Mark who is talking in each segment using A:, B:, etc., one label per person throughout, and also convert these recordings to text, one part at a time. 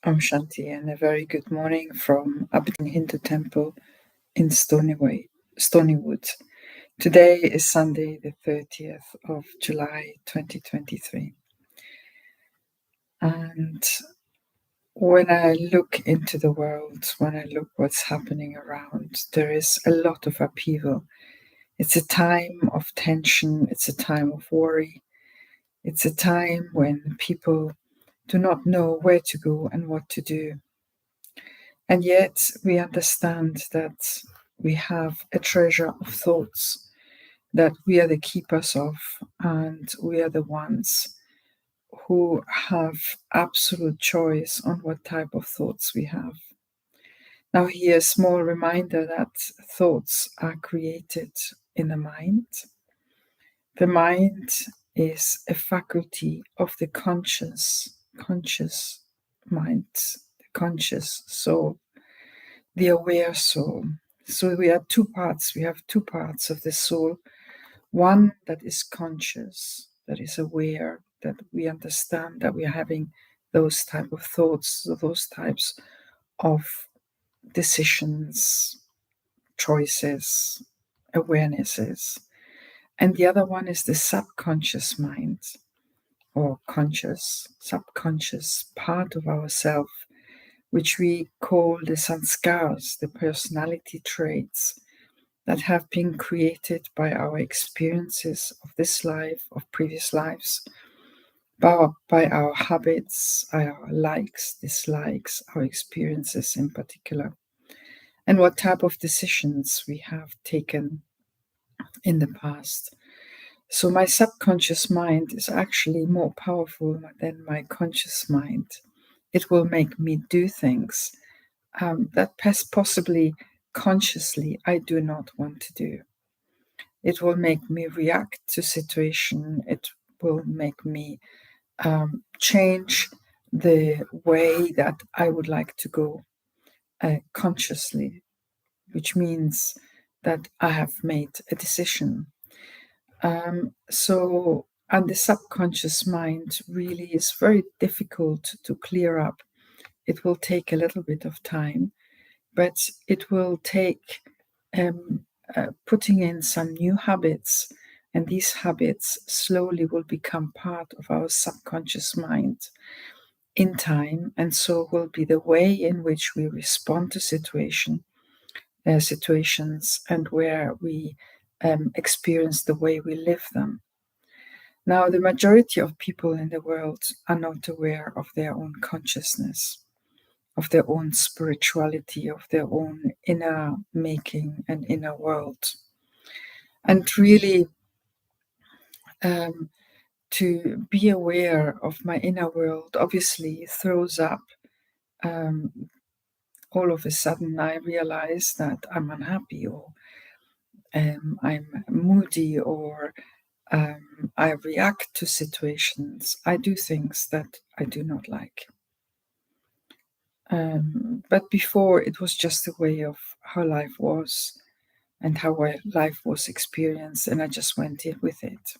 A: Shanti, and a very good morning from Aberdeen Hindu Temple in Stonywood. Today is Sunday, the 30th of July 2023. And when I look into the world, when I look what's happening around, there is a lot of upheaval. It's a time of tension, it's a time of worry, it's a time when people do not know where to go and what to do. And yet we understand that we have a treasure of thoughts that we are the keepers of, and we are the ones who have absolute choice on what type of thoughts we have. Now, here a small reminder that thoughts are created in the mind. The mind is a faculty of the conscious mind, the conscious soul, the aware soul. So we have two parts. We have two parts of the soul. One that is conscious, that is aware, that we understand that we are having those type of thoughts, those types of decisions, choices, awarenesses. And the other one is the subconscious mind, or subconscious part of ourself, which we call the sanskars, the personality traits that have been created by our experiences of this life, of previous lives, by our habits, our likes, dislikes, our experiences in particular, and what type of decisions we have taken in the past. So my subconscious mind is actually more powerful than my conscious mind. It will make me do things that possibly consciously I do not want to do. It will make me react to situation. It will make me change the way that I would like to go consciously, which means that I have made a decision. And the subconscious mind really is very difficult to clear up. It will take a little bit of time, but it will take putting in some new habits, and these habits slowly will become part of our subconscious mind in time, and so will be the way in which we respond to situations and where we experience the way we live them. Now, the majority of people in the world are not aware of their own consciousness, of their own spirituality, of their own inner making and inner world. And really, to be aware of my inner world obviously throws up. All of a sudden, I realize that I'm unhappy, or I'm moody, or I react to situations. I do things that I do not like. But before, it was just a way of how life was and how life was experienced, and I just went in with it.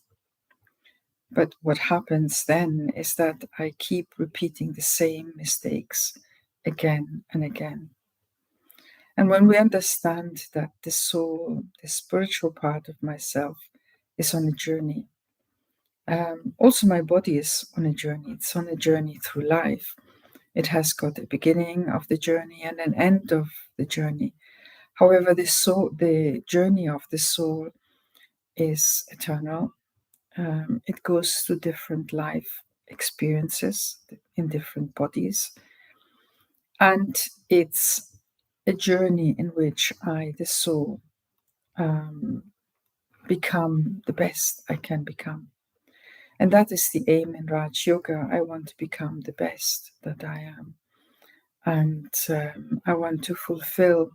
A: But what happens then is that I keep repeating the same mistakes again and again. And when we understand that the soul, the spiritual part of myself, is on a journey, also my body is on a journey. It's on a journey through life. It has got a beginning of the journey and an end of the journey. However, the journey of the soul is eternal. It goes through different life experiences in different bodies. And it's a journey in which I, the soul, become the best I can become. And that is the aim in Raj Yoga. I want to become the best that I am. And I want to fulfill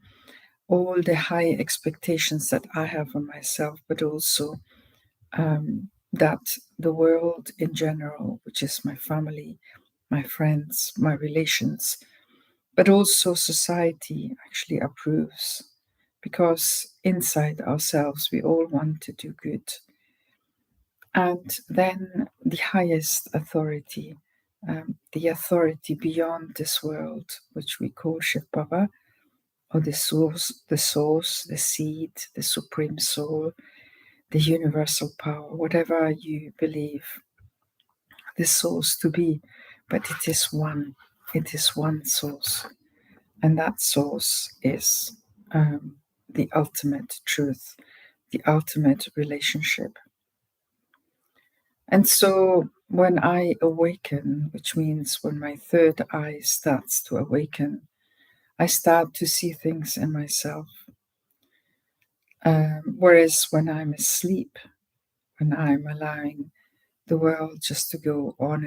A: all the high expectations that I have on myself, but also that the world in general, which is my family, my friends, my relations, but also society actually approves. Because inside ourselves, we all want to do good. And then the highest authority the authority beyond this world, which we call Shiv Baba, or the source, the seed, the supreme soul, the universal power, whatever you believe the source to be, but it is one. It is one source, and that source is the ultimate truth, the ultimate relationship. And so when I awaken, which means when my third eye starts to awaken, I start to see things in myself. Whereas when I'm asleep, when I'm allowing the world just to go on,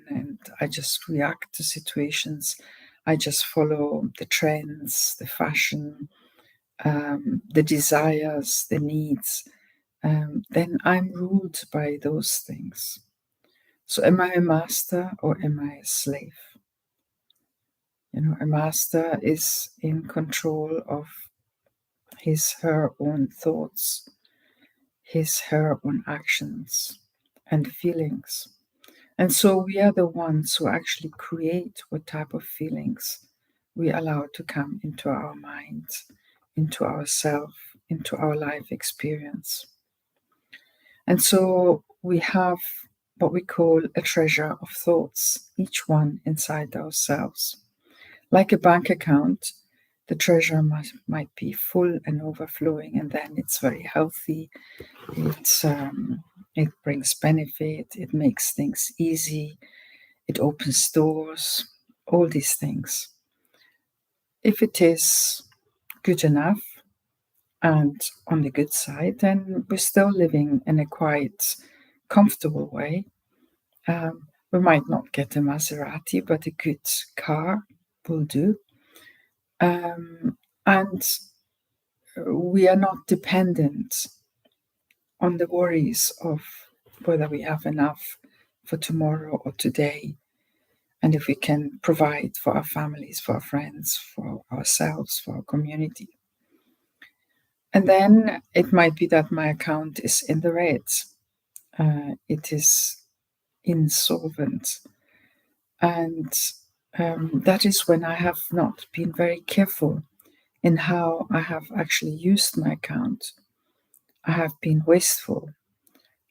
A: and I just react to situations, I just follow the trends, the fashion, the desires, the needs, then I'm ruled by those things. So am I a master or am I a slave? A master is in control of his, her own thoughts, his, her own actions and feelings. And so we are the ones who actually create what type of feelings we allow to come into our minds, into ourself, into our life experience. And so we have what we call a treasure of thoughts, each one inside ourselves. Like a bank account, the treasure might be full and overflowing, and then it's very healthy. It brings benefit, it makes things easy, it opens doors, all these things. If it is good enough and on the good side, then we're still living in a quite comfortable way. We might not get a Maserati, but a good car will do. And we are not dependent on the worries of whether we have enough for tomorrow or today, and if we can provide for our families, for our friends, for ourselves, for our community. And then it might be that my account is in the red. It is insolvent. And that is when I have not been very careful in how I have actually used my account. I have been wasteful.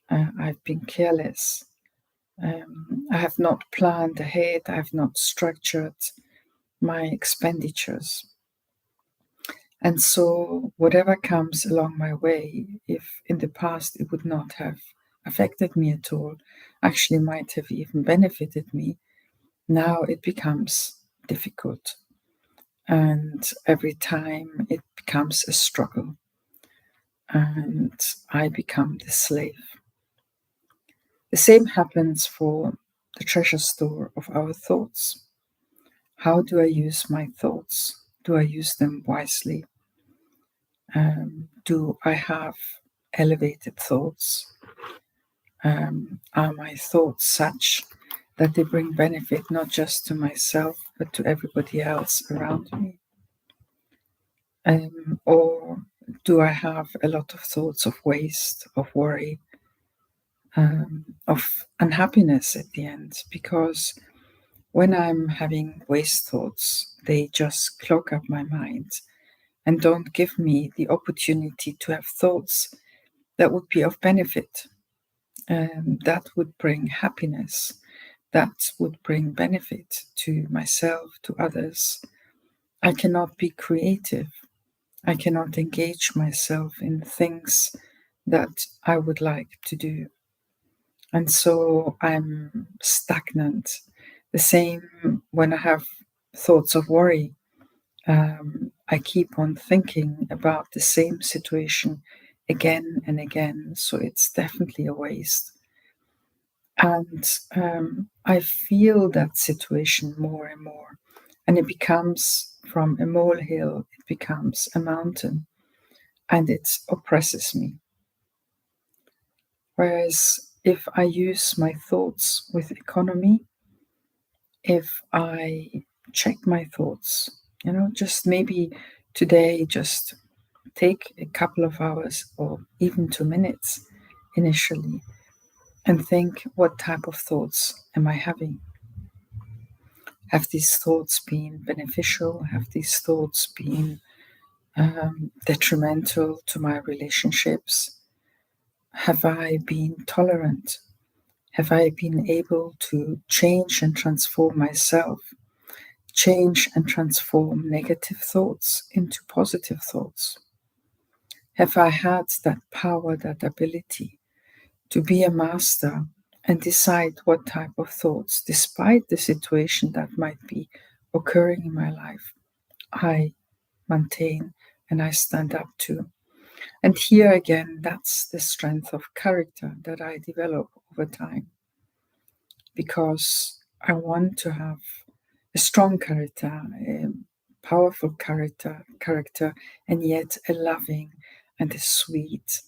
A: I've been careless. I have not planned ahead. I have not structured my expenditures. And so whatever comes along my way, if in the past it would not have affected me at all, actually might have even benefited me, now it becomes difficult. And every time it becomes a struggle. And I become the slave. The same happens for the treasure store of our thoughts. How do I use my thoughts? Do I use them wisely? Do I have elevated thoughts? Are my thoughts such that they bring benefit not just to myself, but to everybody else around me? Or do I have a lot of thoughts of waste, of worry, of unhappiness at the end? Because when I'm having waste thoughts, they just clog up my mind and don't give me the opportunity to have thoughts that would be of benefit, that would bring happiness, that would bring benefit to myself, to others. I cannot be creative. I cannot engage myself in things that I would like to do. And so I'm stagnant. The same when I have thoughts of worry. I keep on thinking about the same situation again and again. So it's definitely a waste. And I feel that situation more and more. And it becomes from a molehill, it becomes a mountain. And it oppresses me. Whereas if I use my thoughts with economy, if I check my thoughts, just maybe today, just take a couple of hours or even 2 minutes initially and think, what type of thoughts am I having? Have these thoughts been beneficial? Have these thoughts been detrimental to my relationships? Have I been tolerant? Have I been able to change and transform myself? Change and transform negative thoughts into positive thoughts? Have I had that power, that ability to be a master and decide what type of thoughts, despite the situation that might be occurring in my life, I maintain and I stand up to? And here again, that's the strength of character that I develop over time, because I want to have a strong character, a powerful character, and yet a loving and a sweet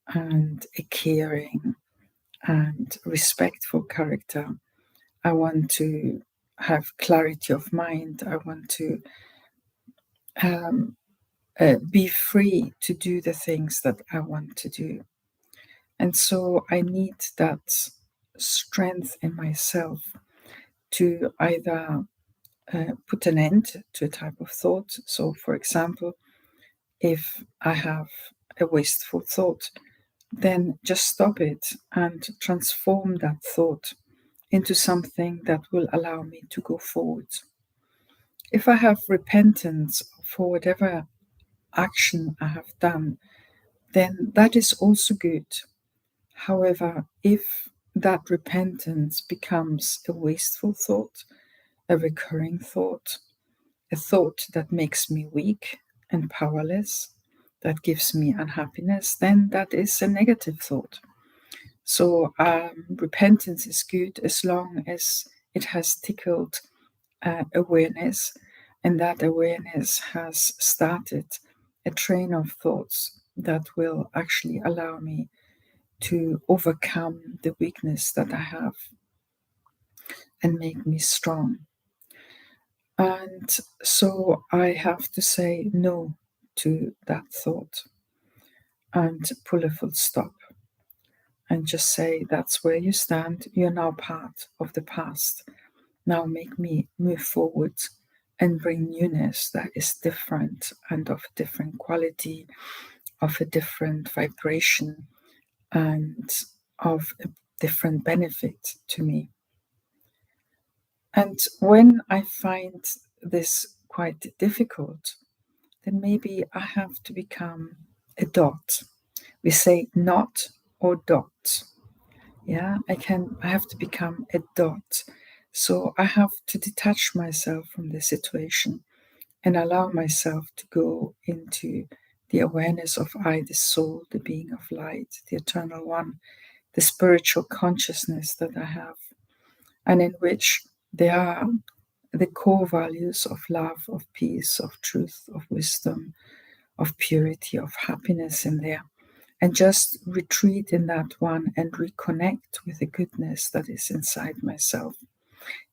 A: and a caring and respectful character. I want to have clarity of mind. I want to be free to do the things that I want to do. And so I need that strength in myself to either put an end to a type of thought. So, for example, if I have a wasteful thought, then just stop it and transform that thought into something that will allow me to go forward. If I have repentance for whatever action I have done, then that is also good. However, if that repentance becomes a wasteful thought, a recurring thought, a thought that makes me weak and powerless, that gives me unhappiness, then that is a negative thought. So repentance is good as long as it has tickled awareness, and that awareness has started a train of thoughts that will actually allow me to overcome the weakness that I have and make me strong. And so I have to say no to that thought and pull a full stop and just say, that's where you stand. You're now part of the past. Now make me move forward and bring newness that is different and of a different quality, of a different vibration, and of a different benefit to me. And when I find this quite difficult, then maybe I have to become a dot. We say not or dot. Yeah, I have to become a dot. So I have to detach myself from the situation and allow myself to go into the awareness of I, the soul, the being of light, the eternal one, the spiritual consciousness that I have, and in which there are the core values of love, of peace, of truth, of wisdom, of purity, of happiness in there. And just retreat in that one and reconnect with the goodness that is inside myself.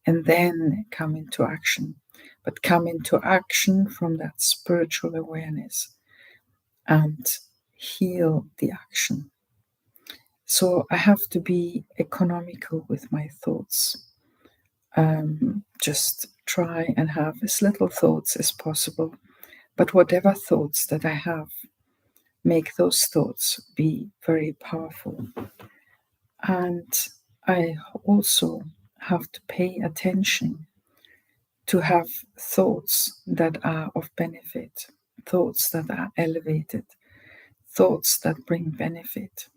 A: And then come into action. But come into action from that spiritual awareness and heal the action. So I have to be economical with my thoughts. Just try and have as little thoughts as possible. But whatever thoughts that I have, make those thoughts be very powerful. And I also have to pay attention to have thoughts that are of benefit, thoughts that are elevated, thoughts that bring benefit,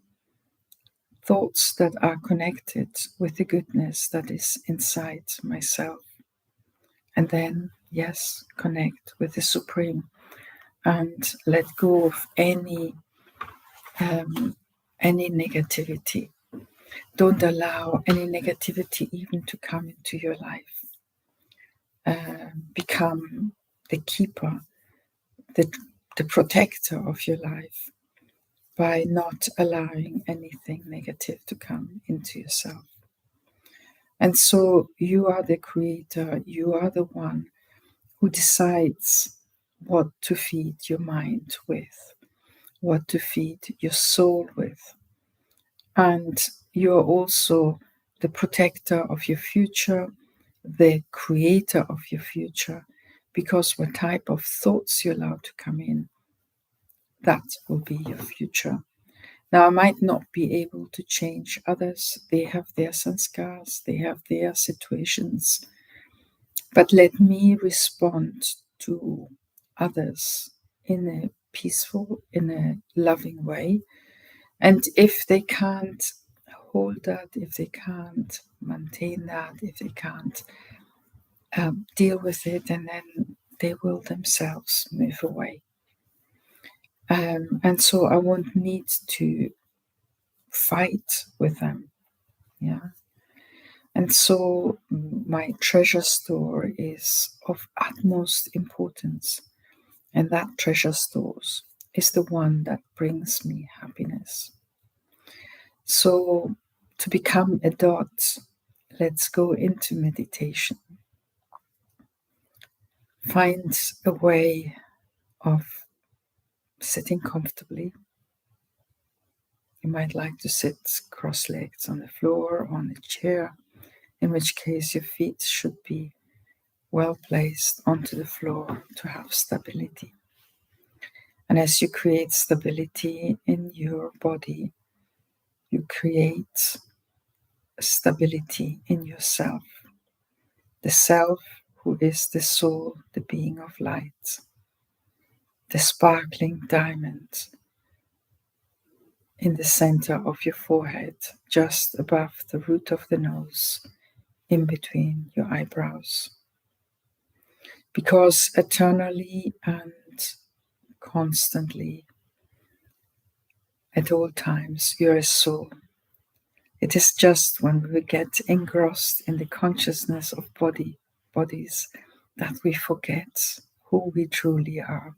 A: thoughts that are connected with the goodness that is inside myself. And then, yes, connect with the Supreme and let go of any negativity. Don't allow any negativity even to come into your life. Become the keeper, the protector of your life by not allowing anything negative to come into yourself. And so you are the creator, you are the one who decides what to feed your mind with, what to feed your soul with. And you are also the protector of your future, the creator of your future, because what type of thoughts you allow to come in, that will be your future. Now, I might not be able to change others. They have their sanskars, they have their situations. But let me respond to others in a peaceful, in a loving way. And if they can't hold that, if they can't maintain that, if they can't deal with it, and then they will themselves move away. And so I won't need to fight with them. Yeah. And so my treasure store is of utmost importance. And that treasure store is the one that brings me happiness. So to become a dot, let's go into meditation. Find a way of sitting comfortably. You might like to sit cross-legged on the floor, on a chair, in which case your feet should be well placed onto the floor to have stability. And as you create stability in your body, you create stability in yourself. The self who is the soul, the being of light, the sparkling diamond in the center of your forehead, just above the root of the nose, in between your eyebrows. Because eternally and constantly, at all times, you're a soul. It is just when we get engrossed in the consciousness of bodies that we forget who we truly are.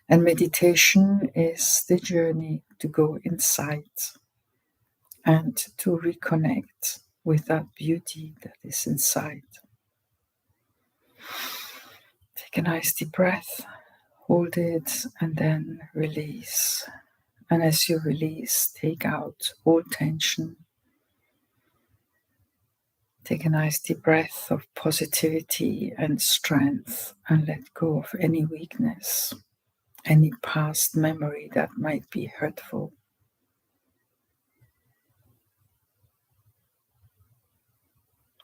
A: And meditation is the journey to go inside and to reconnect with that beauty that is inside. Take a nice deep breath, hold it, and then release. And as you release, take out all tension. Take a nice deep breath of positivity and strength and let go of any weakness, any past memory that might be hurtful.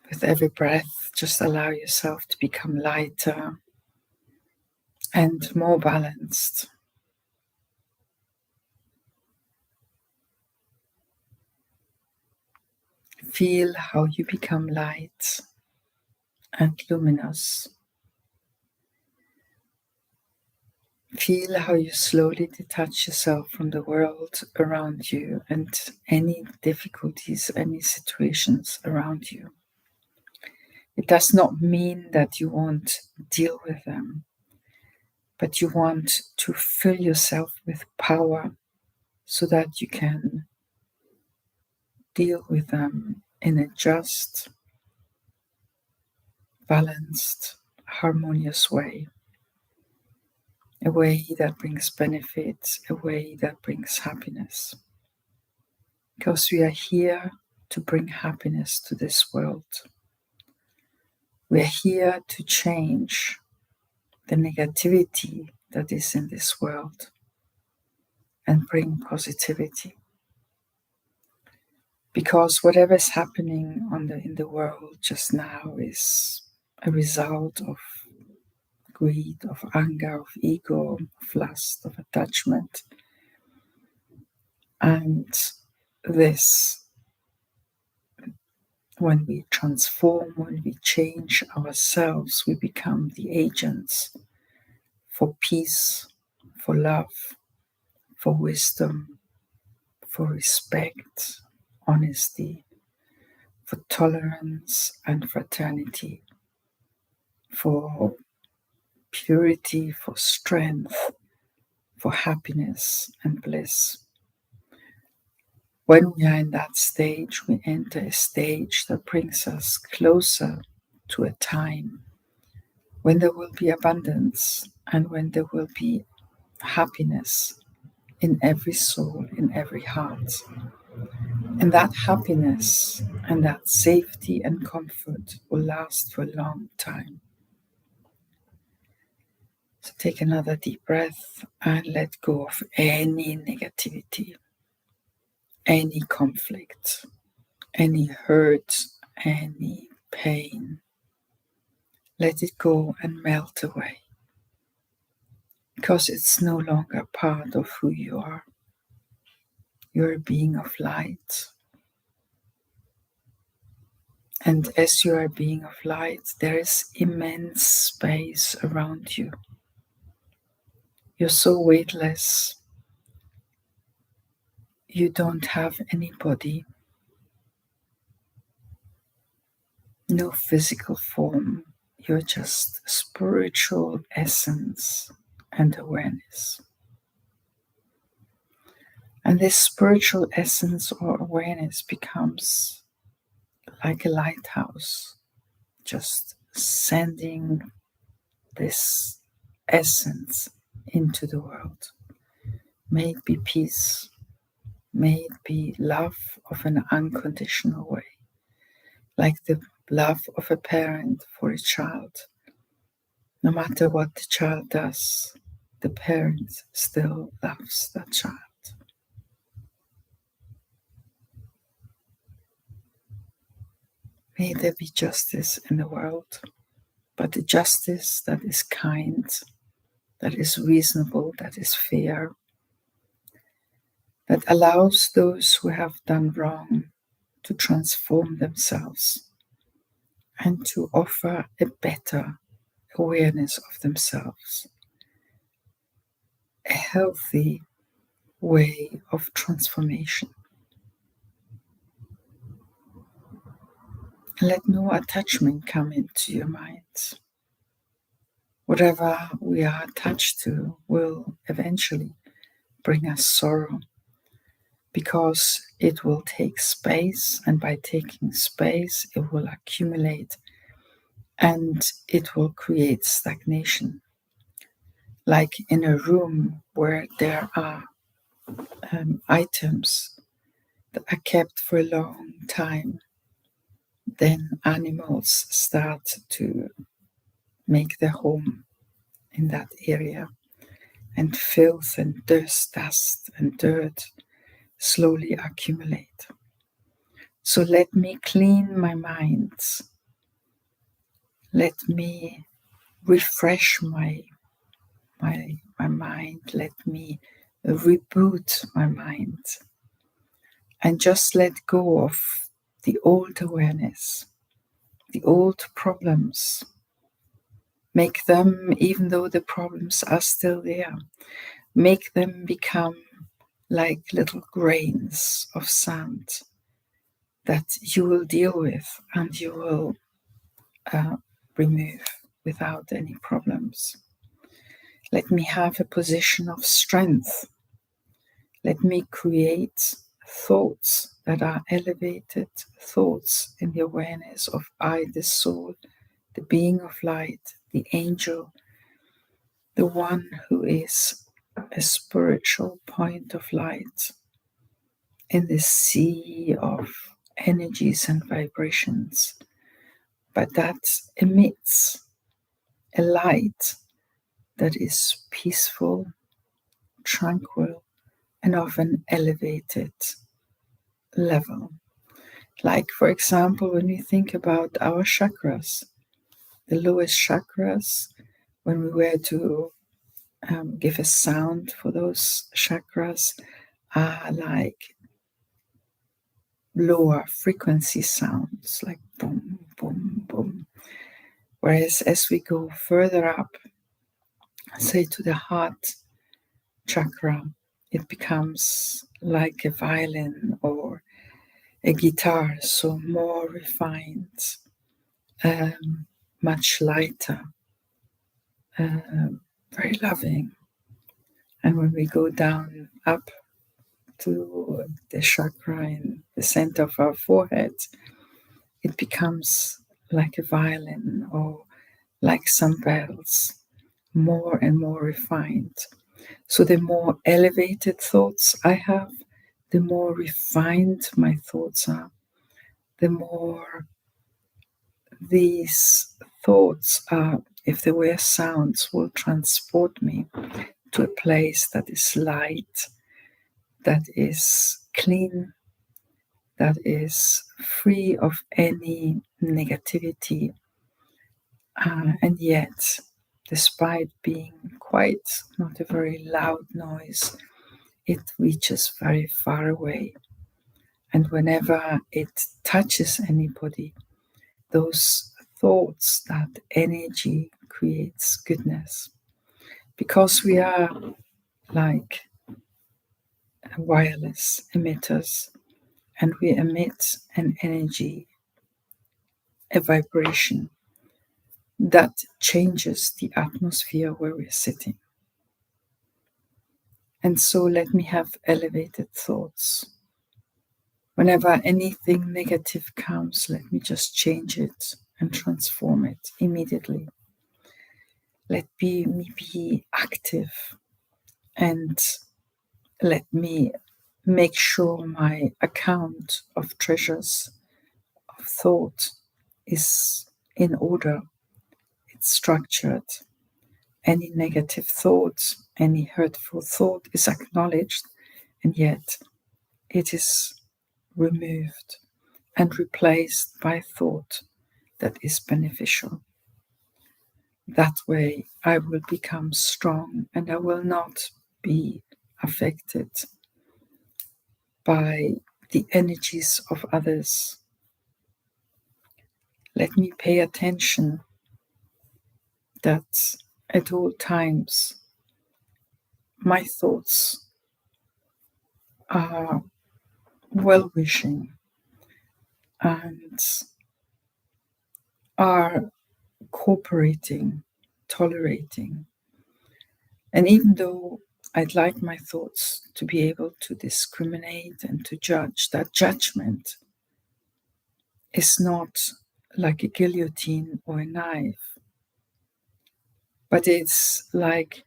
A: With every breath, just allow yourself to become lighter and more balanced. Feel how you become light and luminous. Feel how you slowly detach yourself from the world around you and any difficulties, any situations around you. It does not mean that you won't deal with them, but you want to fill yourself with power so that you can deal with them in a just, balanced, harmonious way. A way that brings benefits, a way that brings happiness. Because we are here to bring happiness to this world. We are here to change the negativity that is in this world and bring positivity. Because whatever is happening in the world just now is a result of greed, of anger, of ego, of lust, of attachment. And this, when we transform, when we change ourselves, we become the agents for peace, for love, for wisdom, for respect, honesty, for tolerance and fraternity, for purity, for strength, for happiness and bliss. When we are in that stage, we enter a stage that brings us closer to a time when there will be abundance and when there will be happiness in every soul, in every heart. And that happiness And that safety and comfort will last for a long time. So take another deep breath and let go of any negativity, any conflict, any hurt, any pain. Let it go and melt away, because it's no longer part of who you are. You're a being of light. And as you are a being of light, there is immense space around you. You're so weightless. You don't have any body, no physical form. You're just spiritual essence and awareness. And this spiritual essence or awareness becomes like a lighthouse, just sending this essence into the world. May it be peace. May it be love of an unconditional way, like the love of a parent for a child. No matter what the child does, the parent still loves that child. May there be justice in the world, but the justice that is kind, that is reasonable, that is fair, that allows those who have done wrong to transform themselves and to offer a better awareness of themselves, a healthy way of transformation. Let no attachment come into your mind. Whatever we are attached to will eventually bring us sorrow, because it will take space, and by taking space, it will accumulate and it will create stagnation. Like in a room where there are items that are kept for a long time, then animals start to make their home in that area, and filth and dust and dirt slowly accumulate. So let me clean my mind. Let me refresh my mind. Let me reboot my mind and just let go of the old awareness, the old problems. Make them, even though the problems are still there, make them become like little grains of sand that you will deal with and you will remove without any problems. Let me have a position of strength. Let me create thoughts that are elevated, thoughts in the awareness of I, the soul, the being of light, the angel, the one who is a spiritual point of light in the sea of energies and vibrations, but that emits a light that is peaceful, tranquil, and of an elevated level. Like, for example, when we think about our chakras, the lowest chakras, when we were to give a sound for those chakras, are like lower frequency sounds, like boom, boom, boom. Whereas as we go further up, say to the heart chakra, it becomes like a violin or a guitar, so more refined, much lighter, very loving. And when we go down up to the chakra in the center of our forehead, it becomes like a violin or like some bells, more and more refined. So the more elevated thoughts I have, the more refined my thoughts are, the more these thoughts are, if they were sounds, will transport me to a place that is light, that is clean, that is free of any negativity. And yet, despite being quite not a very loud noise, it reaches very far away. And whenever it touches anybody, those thoughts, that energy creates goodness. Because we are like wireless emitters, and we emit an energy, a vibration that changes the atmosphere where we're sitting. And so let me have elevated thoughts. Whenever anything negative comes, let me just change it and transform it immediately. Let me be active, and let me make sure my account of treasures of thought is in order, it's structured. Any negative thought, any hurtful thought is acknowledged, and yet it is removed and replaced by thought that is beneficial. That way I will become strong, and I will not be affected by the energies of others. Let me pay attention that at all times my thoughts are well-wishing and are cooperating, tolerating. And even though I'd like my thoughts to be able to discriminate and to judge, that judgment is not like a guillotine or a knife, but it's like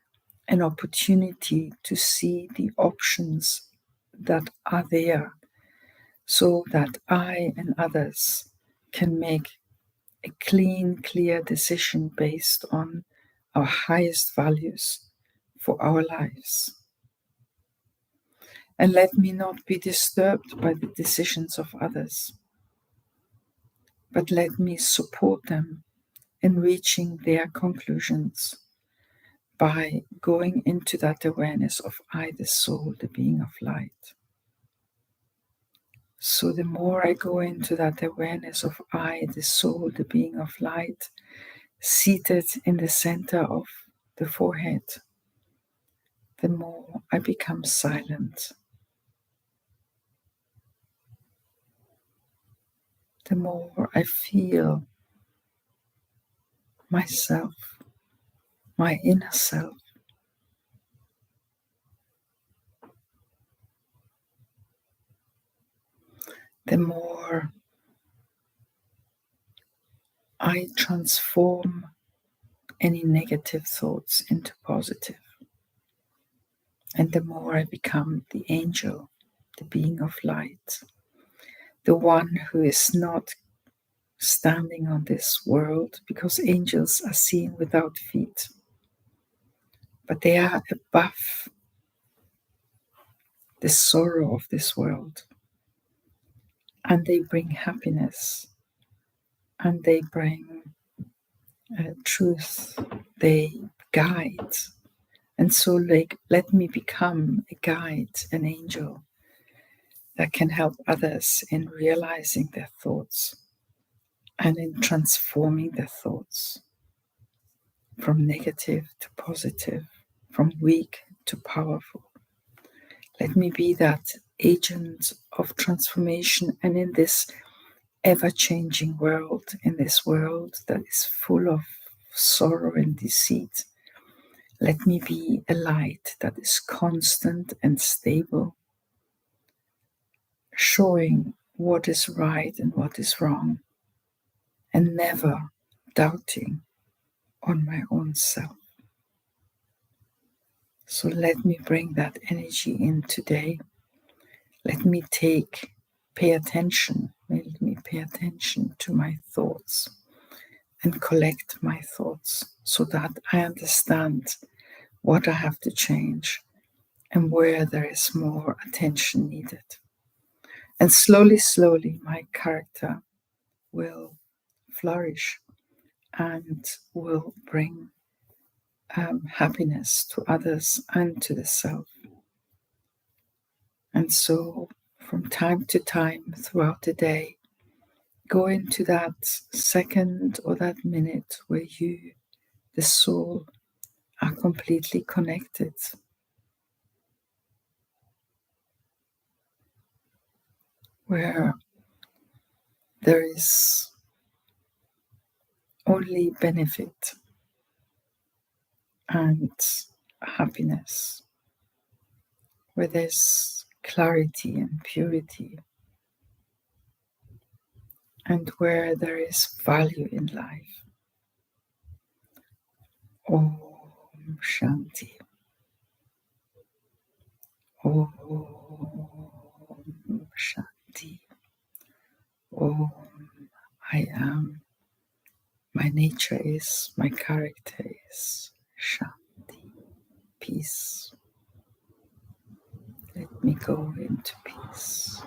A: an opportunity to see the options that are there, so that I and others can make a clean, clear decision based on our highest values for our lives. And let me not be disturbed by the decisions of others, but let me support them in reaching their conclusions by going into that awareness of I, the soul, the being of light. So the more I go into that awareness of I, the soul, the being of light, seated in the center of the forehead, the more I become silent. The more I feel myself, my inner self. The more I transform any negative thoughts into positive. And the more I become the angel, the being of light, the one who is not standing on this world, because angels are seen without feet, but they are above the sorrow of this world, and they bring happiness, and they bring truth, they guide. And so let me become a guide, an angel that can help others in realizing their thoughts and in transforming their thoughts from negative to positive, from weak to powerful. Let me be that agent of transformation, and in this ever-changing world, in this world that is full of sorrow and deceit, let me be a light that is constant and stable, showing what is right and what is wrong, and never doubting on my own self. So let me bring that energy in today. Let me pay attention. Let me pay pay attention to my thoughts and collect my thoughts so that I understand what I have to change and where there is more attention needed. And slowly, slowly, my character will flourish and will bring happiness to others and to the self. And so, from time to time throughout the day, go into that second or that minute where you, the soul, are completely connected. Where there is only benefit and happiness, where there's clarity and purity, and where there is value in life. Om Shanti. Om Shanti. Om. I am. My nature is. My character is. Shanti. Peace. Let me go into peace.